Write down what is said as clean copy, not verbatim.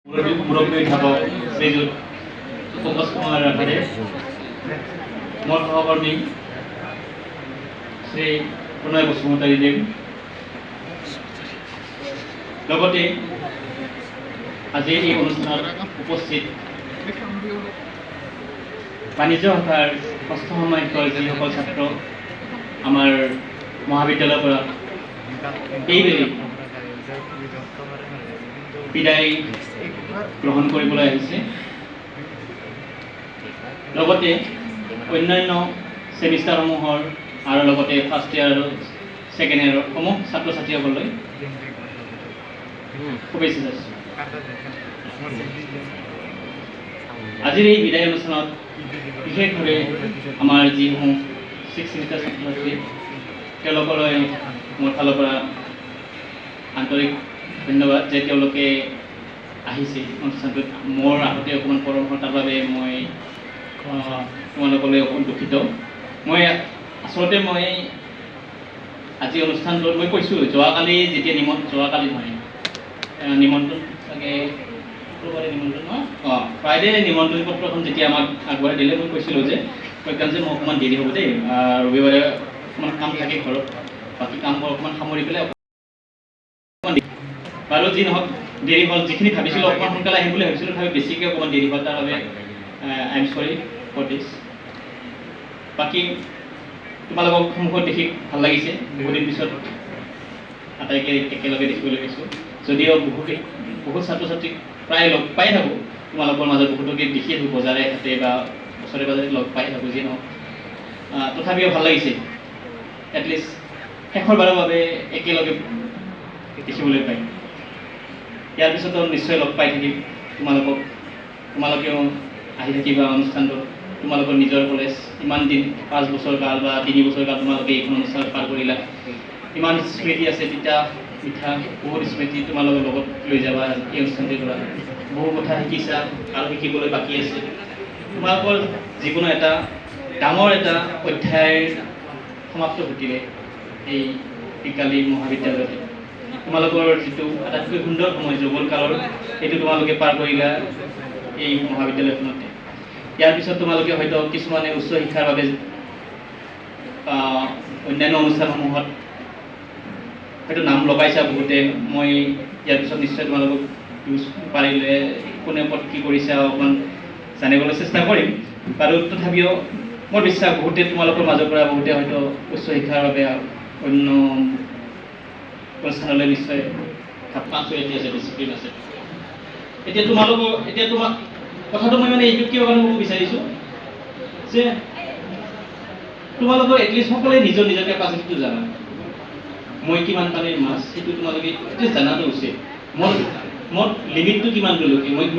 মুৰব্বী অধ্যাপক শ্ৰীযুত উপবাস কুমাৰ ৰাভাৰে, মোৰ সহকৰ্মী শ্ৰী প্ৰণয় বসুমতাৰীদেৱ, লগতে আজিৰ এই অনুষ্ঠানত উপস্থিত বাণিজ্য শাখাৰ ষষ্ঠ ষান্মাসিকৰ যিসকল ছাত্ৰ আমাৰ মহাবিদ্যালয়ৰ পৰা এইবেলি বিদায় গ্ৰহণ কৰিবলৈ আহিছে, লগতে অন্যান্য ছেমিষ্টাৰসমূহৰ আৰু লগতে ফাৰ্ষ্ট ইয়াৰ আৰু ছেকেণ্ড ইয়াৰৰ সমূহ ছাত্ৰ ছাত্ৰীসকললৈ শুভেচ্ছা জনাইছোঁ। আজিৰ এই বিদায় অনুষ্ঠানত বিশেষভাৱে আমাৰ যিসমূহ ছিক্স ছেমিষ্টাৰ ছাত্ৰ ছাত্ৰী তেওঁলোকলৈ মোৰ ফালৰ পৰা আন্তৰিক ধন্যবাদ যে তেওঁলোকে আহিছে অনুষ্ঠানটোত। মোৰ আগতে অকণমান পৰামৰ্শ তাৰ বাবে মই তোমালোকলৈ অকণমান দুখিত। মই আচলতে আজি অনুষ্ঠানটোত মই কৈছোঁ, যোৱাকালি যেতিয়া যোৱাকালি নহয় নিমন্ত্ৰণ চাগে শুক্ৰবাৰে নিমন্ত্ৰণ ফ্ৰাইডে নিমন্ত্ৰণ পত্ৰখন যেতিয়া আমাক আগবঢ়াই দিলে মই কৈছিলোঁ যে প্ৰজ্ঞান যে মই অকণমান দেৰি হ'ব দেই, ৰবিবাৰে অকণমান কাম থাকে ঘৰত, বাকী কামবোৰ অকণমান সামৰি পেলাই বাৰু যি নহওক দেৰি হ'ল। যিখিনি ভাবিছিলোঁ অকণমান সোনকালে আহিম বুলি ভাবিছিলোঁ, তথাপি বেছিকৈ অকণমান দেৰি হ'ল, তাৰ বাবে I am sorry for this. বাকী তোমালোকক সন্মুখত দেখি ভাল লাগিছে, বহুদিন পিছত আটাইকে একেলগে দেখিবলৈ পাইছোঁ। যদিও বহুত ছাত্ৰ ছাত্ৰীক প্ৰায় লগ পাই থাকোঁ, তোমালোকৰ মাজত বহুতকে দেখি থাকোঁ বজাৰে ঘাটে বা ওচৰে পাজৰে লগ পাই থাকোঁ, যি নহওক তথাপিও ভাল লাগিছে এটলিষ্ট শেষৰবাৰৰ বাবে একেলগে দেখিবলৈ পাই। ইয়াৰ পিছতো নিশ্চয় লগ পাই থাকিম তোমালোকেও আহি থাকিবা অনুষ্ঠানটোত। তোমালোকৰ নিজৰ কলেজ, ইমান দিন 5 বছৰ কাল বা 3 বছৰ কাল তোমালোকে এইখন অনুষ্ঠানত পাৰ কৰিলা, ইমান স্মৃতি আছে, তিতা মিঠা বহুত স্মৃতি তোমালোকৰ লগত লৈ যাবা এই অনুষ্ঠানটোৰ পৰা। বহু কথা শিকিছা আৰু শিকিবলৈ বাকী আছে। তোমালোকৰ যিকোনো এটা ডাঙৰ এটা অধ্যায়ৰ সমাপ্ত ঘটিলে এই বিকালী মহাবিদ্যালয়তে। তোমালোকৰ যিটো আটাইতকৈ সুন্দৰ সময় যৌৱন কালৰ, সেইটো তোমালোকে পাৰ কৰিলা এই মহাবিদ্যালয়খনতে। ইয়াৰ পিছত তোমালোকে হয়তো কিছুমানে উচ্চ শিক্ষাৰ বাবে অন্যান্য অনুষ্ঠানসমূহত হয়তো নাম লগাইছা বহুতে। মই ইয়াৰ পিছত নিশ্চয় তোমালোকক পাৰিলে কোনে ক'ত কি কৰিছা অকণমান জানিবলৈ চেষ্টা কৰিম বাৰু। তথাপিও মোৰ বিশ্বাস বহুতে তোমালোকৰ মাজৰ পৰা বহুতে হয়তো উচ্চ শিক্ষাৰ বাবে অন্য অনুষ্ঠানলৈ নিশ্চয় পাঞ্চুৱেলিটি আছে, ডিচিপ্লিন আছে। এতিয়া তোমাক কথাটো মই এইটো কিয় কাৰণে ক'ব বিচাৰিছোঁ যে তোমালোকৰ এটলিষ্ট সকলোৱে নিজৰ নিজৰ কেপাচিটিটো জানা। মই কিমান পানীৰ মাছ সেইটো তোমালোকে এটলিষ্ট জানাটো উচিত। মোৰ লিমিটটো কিমান দূৰলৈকে মই